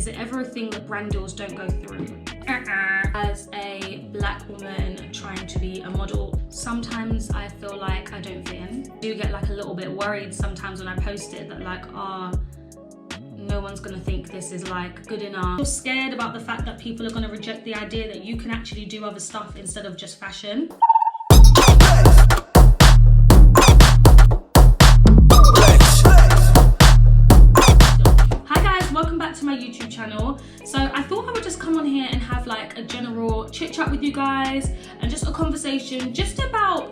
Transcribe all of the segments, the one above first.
is it ever a thing that brand deals don't go through? As a black woman trying to be a model, sometimes I feel like I don't fit in. I do get like a little bit worried sometimes when I post it that like, no one's gonna think this is like good enough. You're scared about the fact that people are gonna reject the idea that you can actually do other stuff instead of just fashion. Welcome back to my YouTube channel. So I thought I would just come on here and have like a general chit chat with you guys and just a conversation just about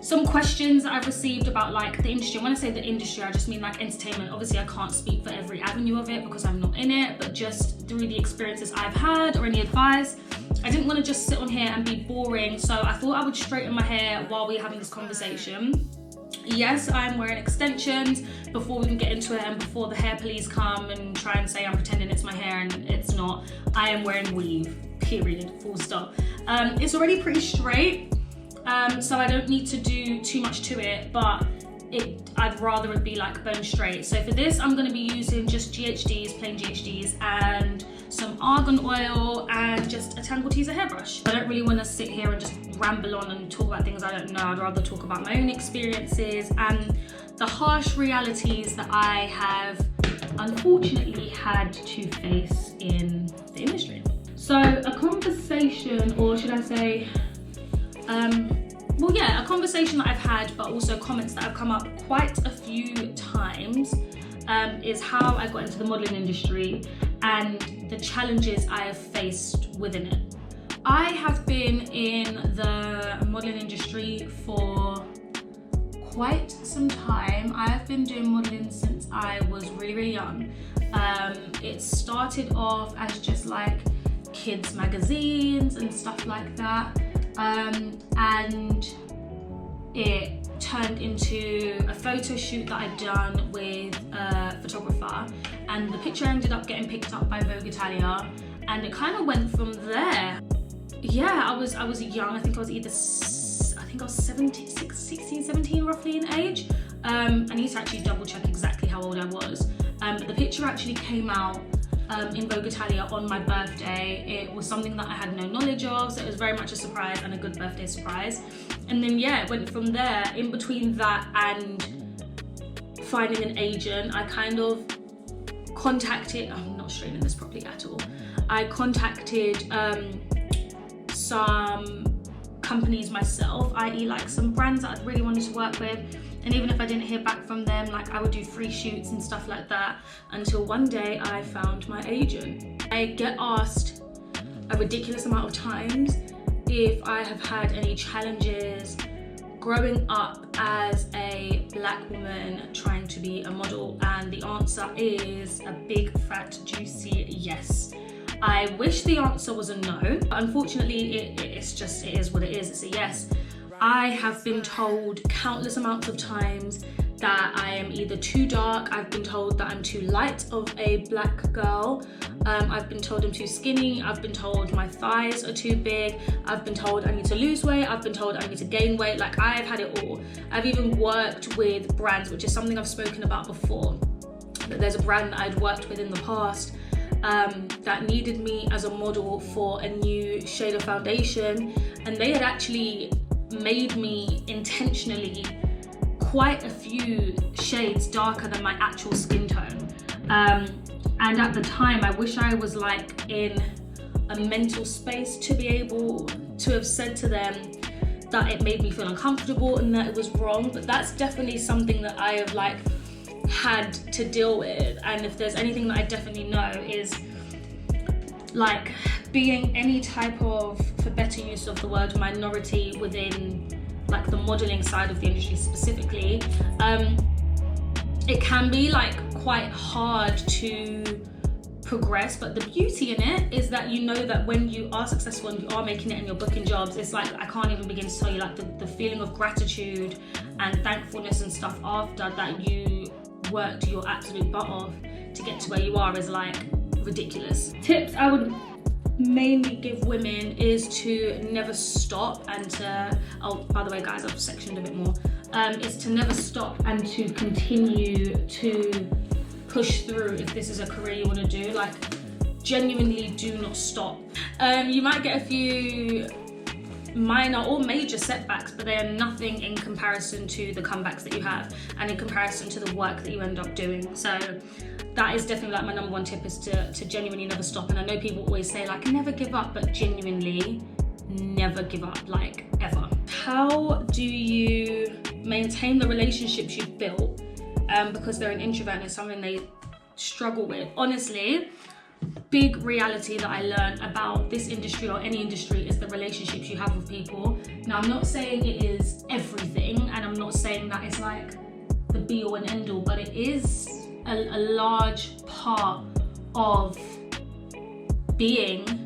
some questions that I've received about like the industry. When I say the industry, I just mean like entertainment. Obviously I can't speak for every avenue of it because I'm not in it, but just through the experiences I've had or any advice. I didn't want to just sit on here and be boring, so I thought I would straighten my hair while we're having this conversation. Yes, I'm wearing extensions before we can get into it and before the hair police come and try and say I'm pretending it's my hair and it's not. I am wearing weave, period, full stop. It's already pretty straight, so I don't need to do too much to it, but I'd rather it be like bone straight. So for this, I'm gonna be using just GHDs, plain GHDs, and some argan oil and just a Tangle Teezer hairbrush. I don't really wanna sit here and just ramble on and talk about things I don't know. I'd rather talk about my own experiences and the harsh realities that I have unfortunately had to face in the industry. So a conversation, or should I say, a conversation that I've had, but also comments that have come up quite a few times, is how I got into the modeling industry and the challenges I have faced within it. I have been in the modeling industry for quite some time. I have been doing modeling since I was really, really young. It started off as just like kids magazines and stuff like that. And it turned into a photo shoot that I'd done with a photographer, and the picture ended up getting picked up by Vogue Italia, and it kind of went from there. Yeah, I was young. I think I was 16, 17 roughly in age. I need to actually double check exactly how old I was. But the picture actually came out in Vogue Italia on my birthday. It was something that I had no knowledge of, so it was very much a surprise and a good birthday surprise. And then yeah, it went from there. In between that and finding an agent, I kind of contacted, I'm not straightening this properly at all. I contacted some companies myself, i.e. like some brands that I really wanted to work with. And even if I didn't hear back from them, like I would do free shoots and stuff like that, until one day I found my agent. I get asked a ridiculous amount of times if I have had any challenges growing up as a black woman trying to be a model, and the answer is a big fat juicy yes. I wish the answer was a no. Unfortunately, it is what it is, it's a yes. I have been told countless amounts of times that I am either too dark. I've been told that I'm too light of a black girl. I've been told I'm too skinny. I've been told my thighs are too big. I've been told I need to lose weight. I've been told I need to gain weight. Like, I've had it all. I've even worked with brands, which is something I've spoken about before. That there's a brand that I'd worked with in the past that needed me as a model for a new shade of foundation, and they had actually made me intentionally quite a few shades darker than my actual skin tone. And at the time, I wish I was like in a mental space to be able to have said to them that it made me feel uncomfortable and that it was wrong, but that's definitely something that I have like had to deal with. And if there's anything that I definitely know is like being any type of, for better use of the word, minority within like the modeling side of the industry specifically, it can be like quite hard to progress, but the beauty in it is that you know that when you are successful and you are making it and you're booking jobs, it's like, I can't even begin to tell you like the feeling of gratitude and thankfulness and stuff after that you worked your absolute butt off to get to where you are is like ridiculous. Tips I would mainly give women is to never stop and to, oh by the way guys, I've sectioned a bit more, is to never stop and to continue to push through if this is a career you want to do. Like, genuinely do not stop. You might get a few minor or major setbacks, but they are nothing in comparison to the comebacks that you have and in comparison to the work that you end up doing. So that is definitely like my number one tip, is to genuinely never stop. And I know people always say like never give up, but genuinely never give up, like ever. How do you maintain the relationships you've built because they're an introvert and it's something they struggle with? Honestly, big reality that I learned about this industry or any industry is the relationships you have with people. Now, I'm not saying it is everything, and I'm not saying that it's like the be all and end all, but it is a large part of being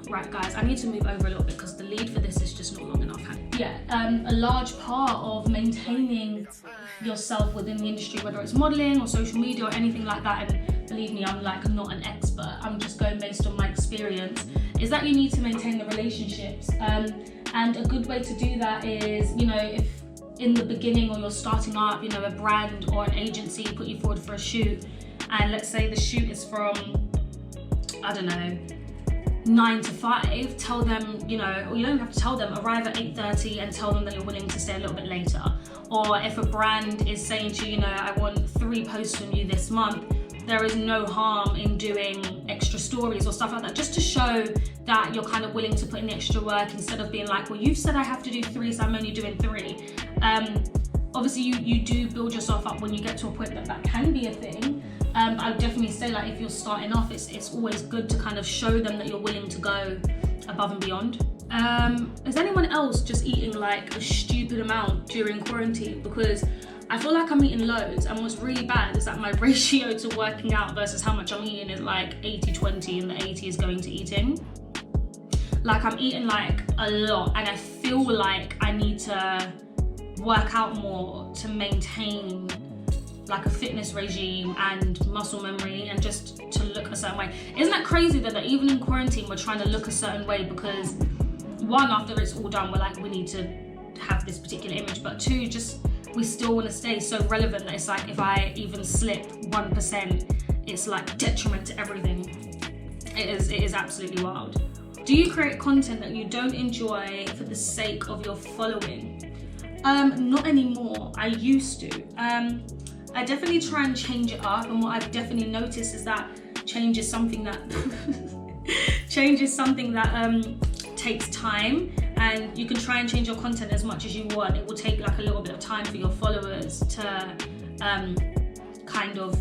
right, guys, I need to move over a little bit because the lead for this is just not long enough. Yeah, a large part of maintaining yourself within the industry, whether it's modeling or social media or anything like that, and believe me, I'm like not an expert, I'm just going based on my experience, is that you need to maintain the relationships. And a good way to do that is, you know, if in the beginning or you're starting up, you know, a brand or an agency put you forward for a shoot, and let's say the shoot is from, I don't know, 9 to 5, tell them, you know, or you don't have to tell them, arrive at 8:30 and tell them that you're willing to stay a little bit later. Or if a brand is saying to you, you know, I want 3 posts from you this month, there is no harm in doing extra stories or stuff like that, just to show that you're kind of willing to put in the extra work, instead of being like, well, you've said I have to do 3, so I'm only doing 3. Obviously you do build yourself up when you get to a point that can be a thing. I would definitely say, like, if you're starting off, it's always good to kind of show them that you're willing to go above and beyond. Is anyone else just eating like a stupid amount during quarantine? Because I feel like I'm eating loads, and what's really bad is that my ratio to working out versus how much I'm eating is like 80-20, and the 80 is going to eating. Like, I'm eating like a lot, and I feel like I need to work out more to maintain like a fitness regime and muscle memory, and just to look a certain way. Isn't that crazy that even in quarantine we're trying to look a certain way? Because one, after it's all done, we're like, we need to have this particular image, but two, just we still want to stay so relevant that it's like, if I even slip 1%, it's like detriment to everything. It is absolutely wild. Do you create content that you don't enjoy for the sake of your following? Not anymore. I used to. I definitely try and change it up, and what I've definitely noticed is that change is something that takes time, and you can try and change your content as much as you want. It will take like a little bit of time for your followers to kind of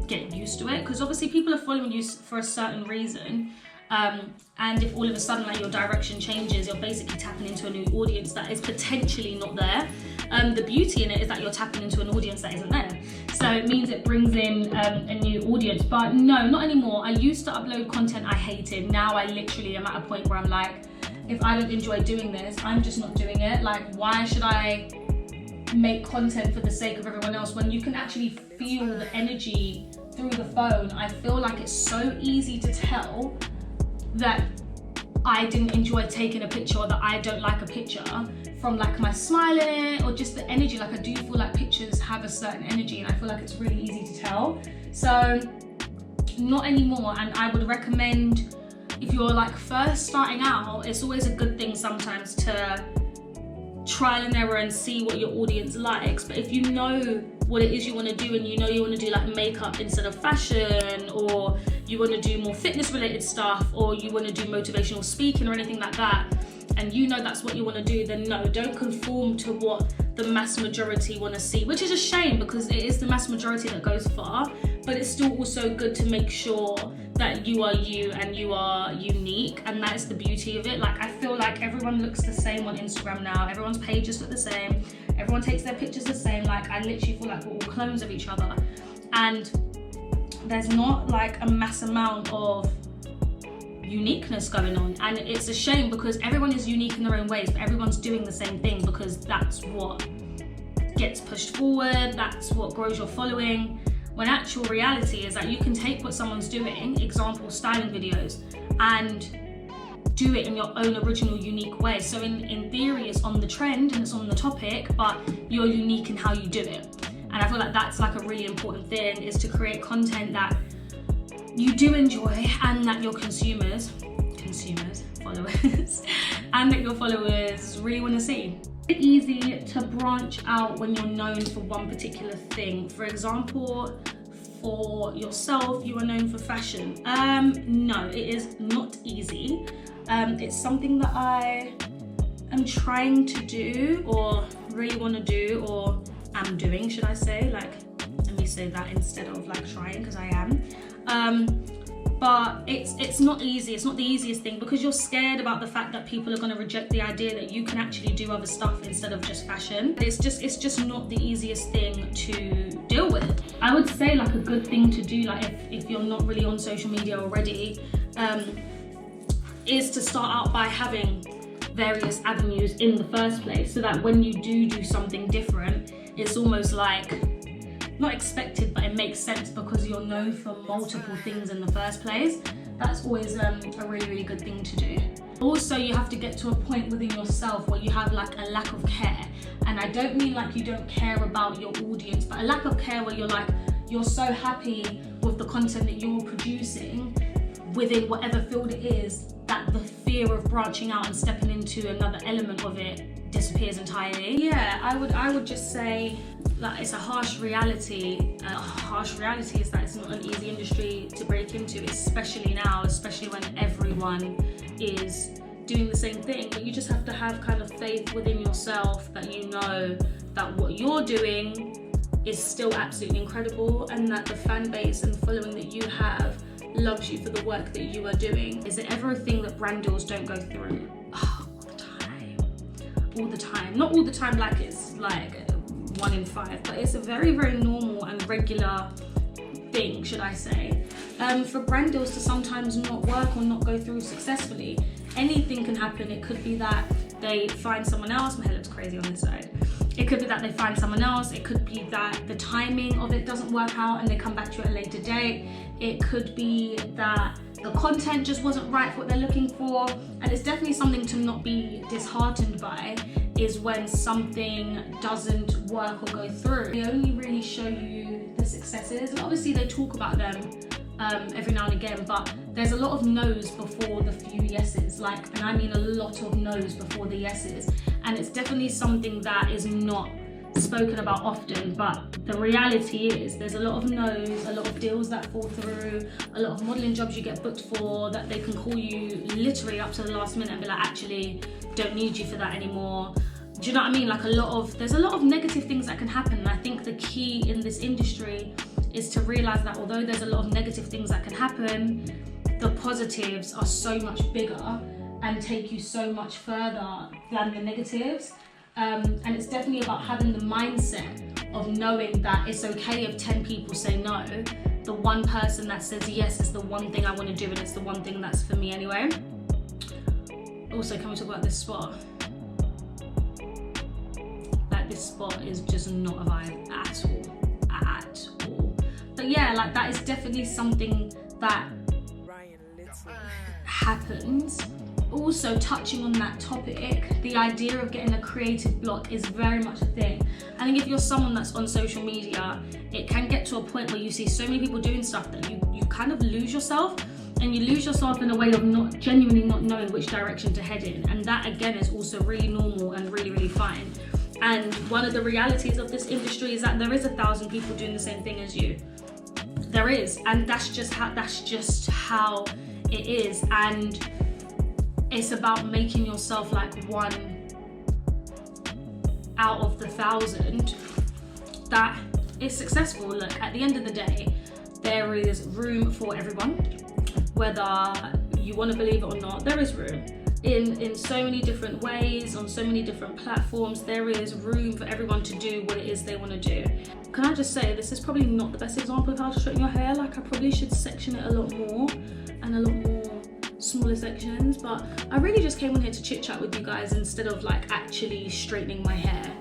get used to it, because obviously people are following you for a certain reason. And if all of a sudden like your direction changes, you're basically tapping into a new audience that is potentially not there. The beauty in it is that you're tapping into an audience that isn't there. So it means it brings in a new audience. But no, not anymore. I used to upload content I hated. Now I literally am at a point where I'm like, if I don't enjoy doing this, I'm just not doing it. Like, why should I make content for the sake of everyone else when you can actually feel the energy through the phone? I feel like it's so easy to tell that I didn't enjoy taking a picture, or that I don't like a picture, from like my smile in it, or just the energy. Like, I do feel like pictures have a certain energy, and I feel like it's really easy to tell. So not anymore. And I would recommend, if you're like first starting out, it's always a good thing sometimes to trial and error and see what your audience likes. But if you know what it is you want to do, and you know you want to do like makeup instead of fashion, or you want to do more fitness related stuff, or you want to do motivational speaking or anything like that, and you know that's what you want to do, then no, don't conform to what the mass majority want to see, which is a shame, because it is the mass majority that goes far. But it's still also good to make sure that you are you and you are unique, and that is the beauty of it. Like, I feel like everyone looks the same on Instagram now. Everyone's pages look the same. Everyone takes their pictures the same. Like, I literally feel like we're all clones of each other, and there's not like a mass amount of uniqueness going on. And it's a shame, because everyone is unique in their own ways, but everyone's doing the same thing, because that's what gets pushed forward, that's what grows your following. When actual reality is that you can take what someone's doing, example styling videos, and do it in your own original unique way. So in theory it's on the trend and it's on the topic, but you're unique in how you do it. And I feel like that's like a really important thing, is to create content that you do enjoy and that your followers, and that your followers really want to see. It's easy to branch out when you're known for one particular thing. For example, for yourself, you are known for fashion. No, it is not easy. It's something that I am trying to do, or really want to do, or am doing, should I say. Like, let me say that instead of like trying, because I am. But it's not easy. It's not the easiest thing, because you're scared about the fact that people are going to reject the idea that you can actually do other stuff instead of just fashion. It's just not the easiest thing to deal with. I would say like a good thing to do, like if you're not really on social media already, is to start out by having various avenues in the first place, so that when you do something different, it's almost like not expected, but it makes sense because you're known for multiple things in the first place. That's always a really, really good thing to do. Also, you have to get to a point within yourself where you have like a lack of care. And I don't mean like you don't care about your audience, but a lack of care where you're so happy with the content that you're producing within whatever field it is, that the fear of branching out and stepping into another element of it disappears entirely. Yeah, I would just say that it's a harsh reality. A harsh reality is that it's not an easy industry to break into, especially now, especially when everyone is doing the same thing. But you just have to have kind of faith within yourself that you know that what you're doing is still absolutely incredible, and that the fan base and the following that you have loves you for the work that you are doing. Is it ever a thing that brand deals don't go through? Oh, all the time. Not all the time, like it's like 1 in 5, but it's a very, very normal and regular thing, should I say, for brand deals to sometimes not work or not go through successfully. Anything can happen. It could be that they find someone else. My hair looks crazy on this side. It could be that they find someone else. It could be that the timing of it doesn't work out and they come back to it at a later date. It could be that the content just wasn't right for what they're looking for. And it's definitely something to not be disheartened by, is when something doesn't work or go through. They only really show you the successes, and obviously they talk about them every now and again, but there's a lot of no's before the few yeses, and I mean a lot of no's before the yeses. And it's definitely something that is not spoken about often, but the reality is there's a lot of no's, a lot of deals that fall through, a lot of modeling jobs you get booked for that they can call you literally up to the last minute and be like, actually, don't need you for that anymore. Do you know what I mean? Like there's a lot of negative things that can happen. And I think the key in this industry is to realize that although there's a lot of negative things that can happen, the positives are so much bigger and take you so much further than the negatives. And it's definitely about having the mindset of knowing that it's okay if 10 people say no. The one person that says yes is the one thing I want to do, and it's the one thing that's for me anyway. Also, can we talk about this spot? Like, this spot is just not a vibe at all. But yeah, like that is definitely something that happens. Also, touching on that topic, the idea of getting a creative block is very much a thing. I think if you're someone that's on social media, it can get to a point where you see so many people doing stuff that you kind of lose yourself, and you lose yourself in a way of not genuinely not knowing which direction to head in. And that again is also really normal and really, really fine. And one of the realities of this industry is that there is 1,000 people doing the same thing as you. There is, and that's just how it is. And it's about making yourself like one out of the 1,000 that is successful. Look, at the end of the day, there is room for everyone. Whether you want to believe it or not, there is room. In so many different ways, on so many different platforms, there is room for everyone to do what it is they want to do. Can I just say, this is probably not the best example of how to straighten your hair. Like, I probably should section it a lot more, and a lot more smaller sections, but I really just came on here to chit chat with you guys instead of like actually straightening my hair.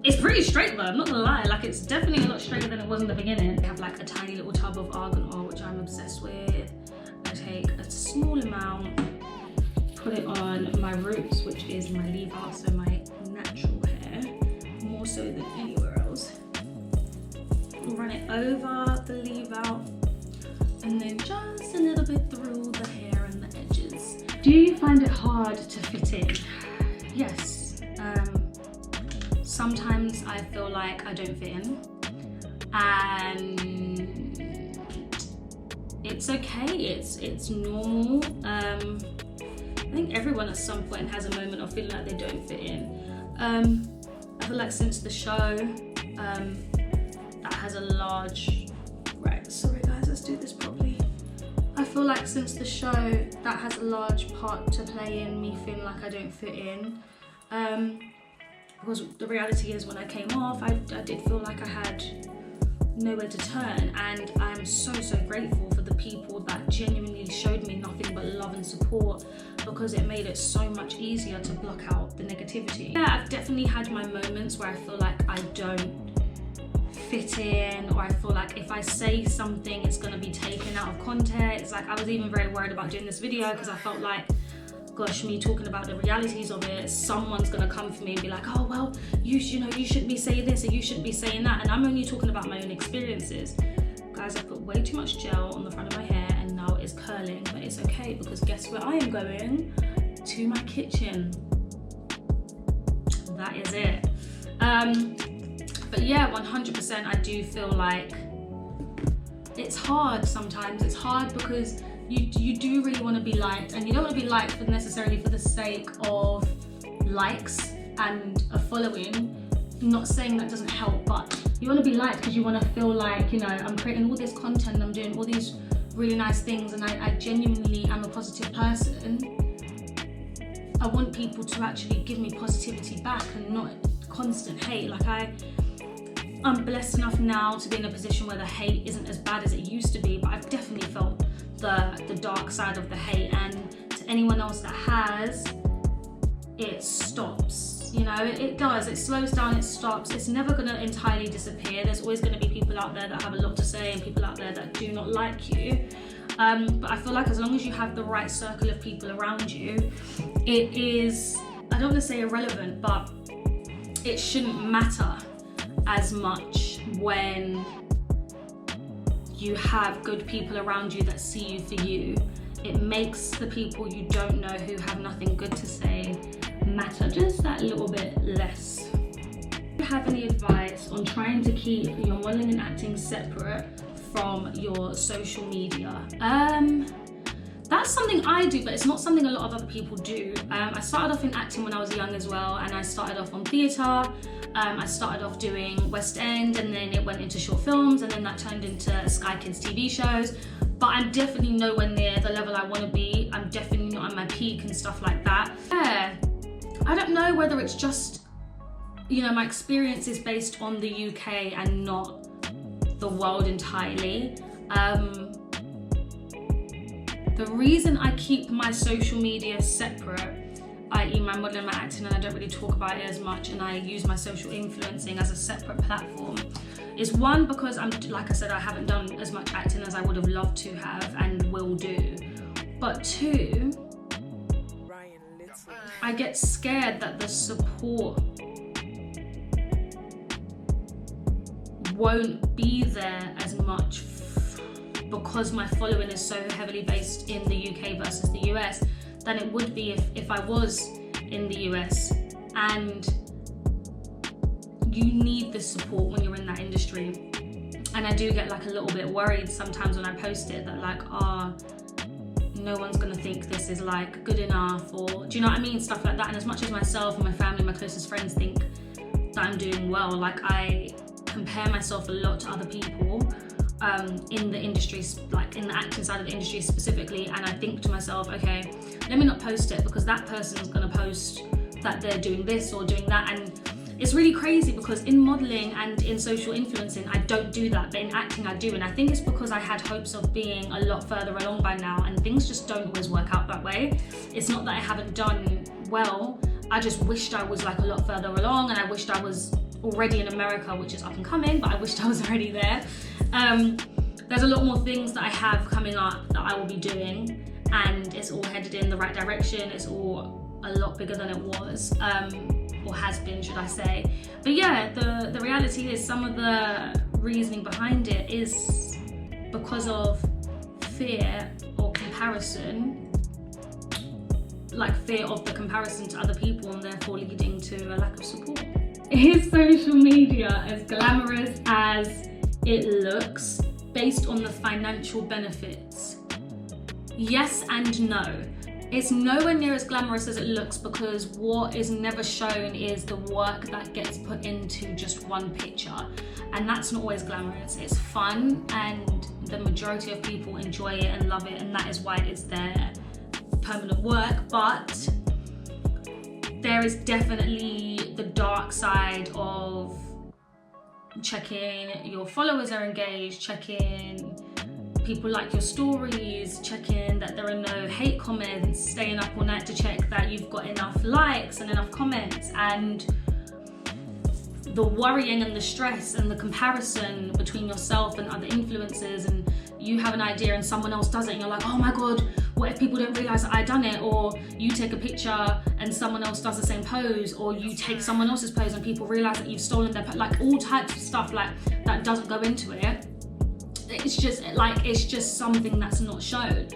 It's pretty straight though, I'm not gonna lie. Like, it's definitely a lot straighter than it was in the beginning. I have like a tiny little tub of argan oil, which I'm obsessed with. I take a small amount, put it on my roots, which is my leave-out, so my natural hair. More so than anywhere else. Run it over the leave out, and then just a little bit through the hair and the edges. Do you find it hard to fit in? Yes. Sometimes I feel like I don't fit in, and it's okay. It's normal. I think everyone at some point has a moment of feeling like they don't fit in. I feel like since the show, that has a large, right, sorry guys, let's do this properly. I feel like since the show, that has a large part to play in me feeling like I don't fit in. Because the reality is when I came off, I did feel like I had nowhere to turn, and I'm so grateful for the people that genuinely showed me nothing but love and support, because it made it so much easier to block out the negativity. Yeah, I've definitely had my moments where I feel like I don't fit in, or I feel like if I say something it's going to be taken out of context. Like, I was even very worried about doing this video because I felt like, gosh, me talking about the realities of it, someone's gonna come for me and be like, oh well, you shouldn't be saying this or you shouldn't be saying that, and I'm only talking about my own experiences. Guys, I put way too much gel on the front of my hair and now it's curling, but it's okay because guess where I am going? To my kitchen. That is it. But yeah, 100% I do feel like it's hard sometimes. It's hard because you do really want to be liked, and you don't want to be liked necessarily for the sake of likes and a following. I'm not saying that doesn't help, but you want to be liked because you want to feel like, you know, I'm creating all this content, I'm doing all these really nice things, and I genuinely am a positive person. I want people to actually give me positivity back and not constant hate. Like, I'm blessed enough now to be in a position where the hate isn't as bad as it used to be, but I've definitely felt the dark side of the hate, and to anyone else that has, it stops. You know, it does. It slows down, it stops. It's never going to entirely disappear. There's always going to be people out there that have a lot to say and people out there that do not like you. But I feel like as long as you have the right circle of people around you, it is, I don't want to say irrelevant, but it shouldn't matter as much when you have good people around you that see you for you. It makes the people you don't know who have nothing good to say matter just that little bit less. Do you have any advice on trying to keep your modeling and acting separate from your social media? That's something I do, but it's not something a lot of other people do. I started off in acting when I was young as well, and I started off on theatre. I started off doing West End, and then it went into short films, and then that turned into Sky Kids TV shows. But I'm definitely nowhere near the level I want to be. I'm definitely not at my peak and stuff like that. Yeah, I don't know whether it's just, you know, my experience is based on the UK and not the world entirely. The reason I keep my social media separate, i.e. my modeling, my acting, and I don't really talk about it as much, and I use my social influencing as a separate platform, is one, because like I said, I haven't done as much acting as I would have loved to have and will do. But two, I get scared that the support won't be there as much because my following is so heavily based in the UK versus the US than it would be if I was in the US. And you need the support when you're in that industry. And I do get like a little bit worried sometimes when I post it that like, no one's gonna think this is like good enough, or do you know what I mean? Stuff like that. And as much as myself and my family, my closest friends think that I'm doing well, like I compare myself a lot to other people in the industry, like in the acting side of the industry specifically, and I think to myself, okay, let me not post it because that person's gonna post that they're doing this or doing that. And it's really crazy because in modeling and in social influencing I don't do that, but in acting I do, and I think it's because I had hopes of being a lot further along by now, and things just don't always work out that way. It's not that I haven't done well, I just wished I was like a lot further along, and I wished I was already in America, which is up and coming, but I wished I was already there. There's a lot more things that I have coming up that I will be doing, and it's all headed in the right direction. It's all a lot bigger than it was. or has been, should I say. But yeah, the reality is some of the reasoning behind it is because of fear or comparison, like fear of the comparison to other people, and therefore leading to a lack of support. Is social media as glamorous as it looks based on the financial benefits? Yes and no. It's nowhere near as glamorous as it looks, because what is never shown is the work that gets put into just one picture, and that's not always glamorous. It's fun, and the majority of people enjoy it and love it, and that is why it's their permanent work. But there is definitely the dark side of checking your followers are engaged, checking people like your stories, checking that there are no hate comments, staying up all night to check that you've got enough likes and enough comments, and the worrying and the stress and the comparison between yourself and other influencers, and you have an idea and someone else does it and you're like, oh my god, what if people don't realize that I done it? Or you take a picture and someone else does the same pose, or you take someone else's pose and people realize that you've stolen their like all types of stuff like that doesn't go into it. It's just something that's not shown.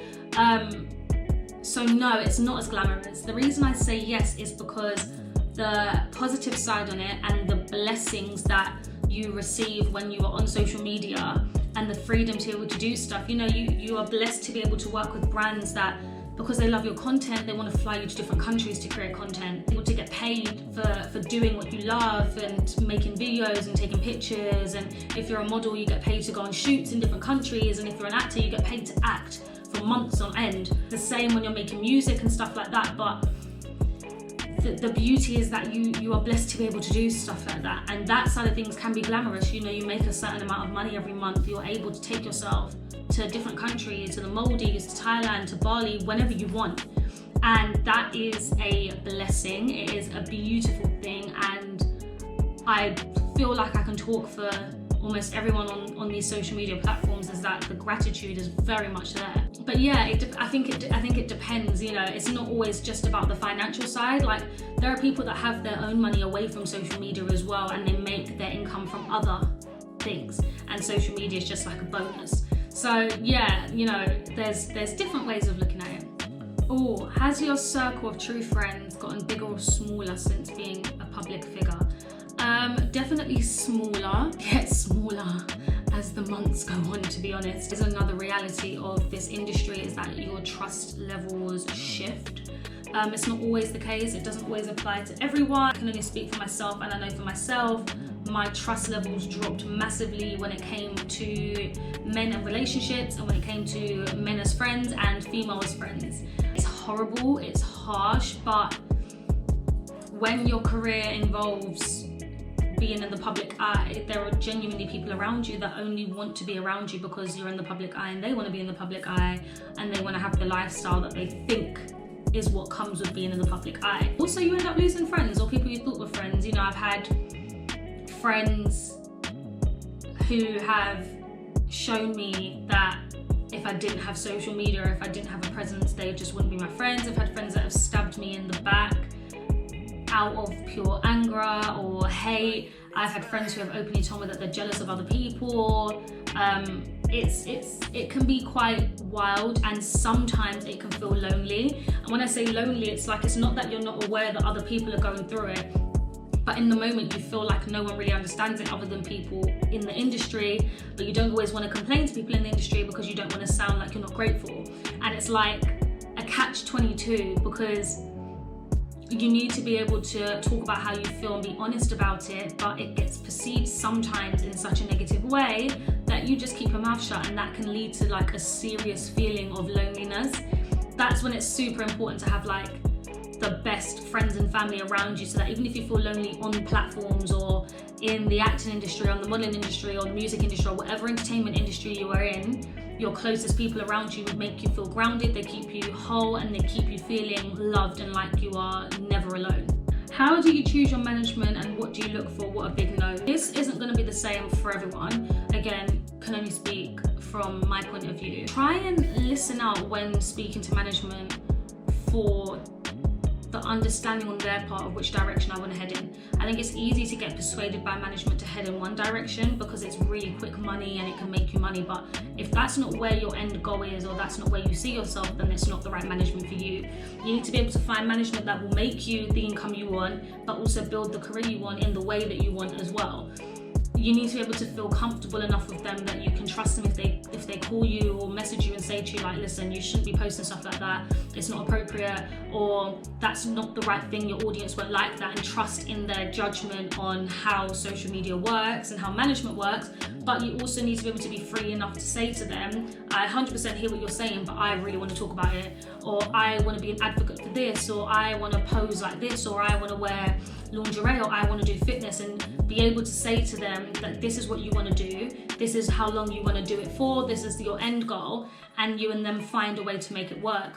So no, it's not as glamorous. The reason I say yes is because the positive side on it and the blessings that you receive when you are on social media and the freedom to be able to do stuff. You know, you are blessed to be able to work with brands that, because they love your content, they want to fly you to different countries to create content. Able to get paid for doing what you love and making videos and taking pictures. And if you're a model, you get paid to go on shoots in different countries. And if you're an actor, you get paid to act for months on end. The same when you're making music and stuff like that. But the beauty is that you are blessed to be able to do stuff like that, and that side of things can be glamorous. You know, you make a certain amount of money every month, you're able to take yourself to different countries, to the Maldives, to Thailand, to Bali, whenever you want, and that is a blessing. It is a beautiful thing, and I feel like I can talk for almost everyone on these social media platforms, is that the gratitude is very much there. But yeah, I think it depends. You know, it's not always just about the financial side. Like, there are people that have their own money away from social media as well, and they make their income from other things, and social media is just like a bonus. So yeah, you know, there's different ways of looking at it. Oh, has your circle of true friends gotten bigger or smaller since being a public figure? Definitely smaller, yet smaller as the months go on, to be honest. There's another reality of this industry, is that your trust levels shift. It's not always the case, it doesn't always apply to everyone. I can only speak for myself, and I know for myself, my trust levels dropped massively when it came to men and relationships, and when it came to men as friends and female as friends. It's horrible, it's harsh, but when your career involves being in the public eye, there are genuinely people around you that only want to be around you because you're in the public eye, and they want to be in the public eye, and they want to have the lifestyle that they think is what comes with being in the public eye. Also, you end up losing friends or people you thought were friends. You know, I've had friends who have shown me that if I didn't have social media, or if I didn't have a presence, they just wouldn't be my friends. I've had friends that have stabbed me in the back out of pure anger or hate. I've had friends who have openly told me that they're jealous of other people. It can be quite wild, and sometimes it can feel lonely. And when I say lonely, it's like, it's not that you're not aware that other people are going through it, but in the moment you feel like no one really understands it other than people in the industry, but you don't always want to complain to people in the industry because you don't want to sound like you're not grateful. And it's like a catch-22, because you need to be able to talk about how you feel and be honest about it, but it gets perceived sometimes in such a negative way that you just keep your mouth shut, and that can lead to like a serious feeling of loneliness. That's when it's super important to have like the best friends and family around you, so that even if you feel lonely on platforms or in the acting industry, or the modeling industry, or the music industry, or whatever entertainment industry you are in, your closest people around you would make you feel grounded, they keep you whole, and they keep you feeling loved and like you are never alone. How do you choose your management, and what do you look for? What a big no. This isn't going to be the same for everyone. Again, can only speak from my point of view. Try and listen out when speaking to management for the understanding on their part of which direction I want to head in. I think it's easy to get persuaded by management to head in one direction because it's really quick money and it can make you money, but if that's not where your end goal is, or that's not where you see yourself, then it's not the right management for you. You need to be able to find management that will make you the income you want, but also build the career you want in the way that you want as well. You need to be able to feel comfortable enough with them that you can trust them if they call you or message you and say to you like, listen, you shouldn't be posting stuff like that, it's not appropriate, or that's not the right thing, your audience won't like that, and trust in their judgment on how social media works and how management works. But you also need to be able to be free enough to say to them, I 100% hear what you're saying, but I really want to talk about it, or I want to be an advocate for this, or I want to pose like this, or I want to wear lingerie, or I want to do fitness, and be able to say to them that this is what you want to do, this is how long you want to do it for, this is your end goal, and you and them find a way to make it work.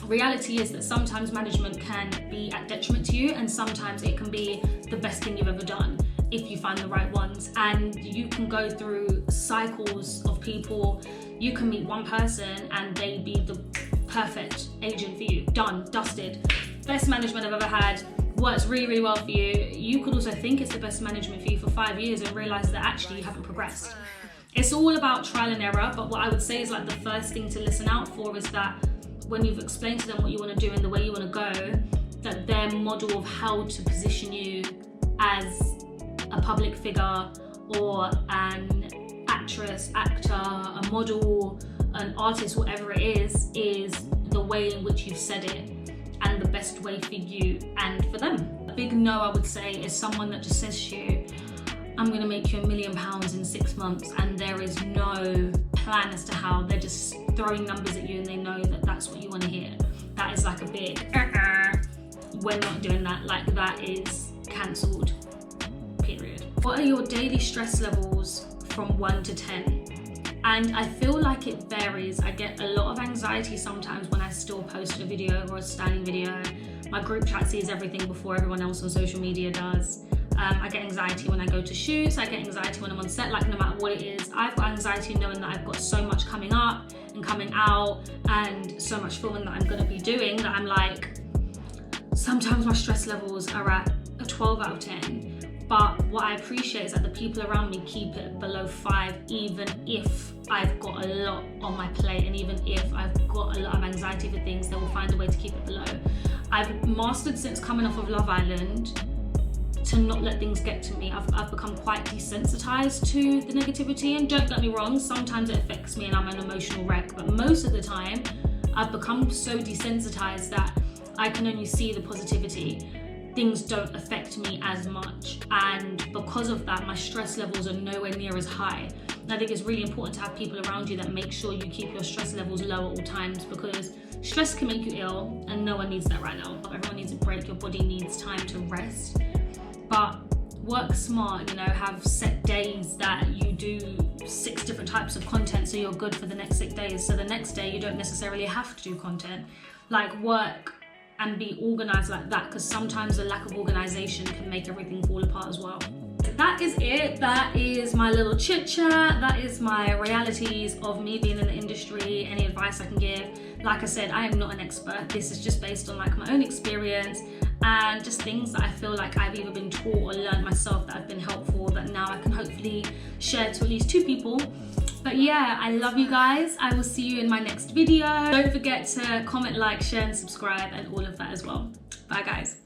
Reality is that sometimes management can be at detriment to you, and sometimes it can be the best thing you've ever done if you find the right ones. And you can go through cycles of people. You can meet one person and they be the perfect agent for you, done, dusted, best management I've ever had, works really, really well for you. You could also think it's the best management for you for 5 years and realize that actually you haven't progressed. It's all about trial and error, but what I would say is like the first thing to listen out for is that when you've explained to them what you want to do and the way you want to go, that their model of how to position you as a public figure or an actress, actor, a model, an artist, whatever it is the way in which you've said it and the best way for you and for them. A big no, I would say, is someone that just says to you, I'm gonna make you £1 million in 6 months, and there is no plan as to how. They're just throwing numbers at you and they know that that's what you want to hear. That is like a big we're not doing that. Like, that is cancelled, period. What are your daily stress levels from 1 to 10? And I feel like it varies. I get a lot of anxiety sometimes when I still post a video or a styling video. My group chat sees everything before everyone else on social media does. I get anxiety when I go to shoots. I get anxiety when I'm on set, like no matter what it is. I've got anxiety knowing that I've got so much coming up and coming out and so much filming that I'm gonna be doing that I'm like, sometimes my stress levels are at a 12 out of 10. But what I appreciate is that the people around me keep it below 5, even if I've got a lot on my plate, and even if I've got a lot of anxiety for things, they will find a way to keep it below. I've mastered since coming off of Love Island to not let things get to me. I've become quite desensitized to the negativity, and don't get me wrong, sometimes it affects me and I'm an emotional wreck, but most of the time I've become so desensitized that I can only see the positivity. Things don't affect me as much, and because of that my stress levels are nowhere near as high. And I think it's really important to have people around you that make sure you keep your stress levels low at all times, because stress can make you ill and no one needs that right now. Everyone needs a break, your body needs time to rest. But work smart, you know, have set days that you do 6 different types of content so you're good for the next 6 days. So the next day you don't necessarily have to do content. Like, work and be organized like that, because sometimes the lack of organization can make everything fall apart as well. That is it. That is my little chit chat. That is my realities of me being in the industry, any advice I can give. Like I said, I am not an expert. This is just based on like my own experience and just things that I feel like I've either been taught or learned myself that have been helpful, that now I can hopefully share to at least 2 people. But yeah, I love you guys. I will see you in my next video. Don't forget to comment, like, share and subscribe and all of that as well. Bye guys.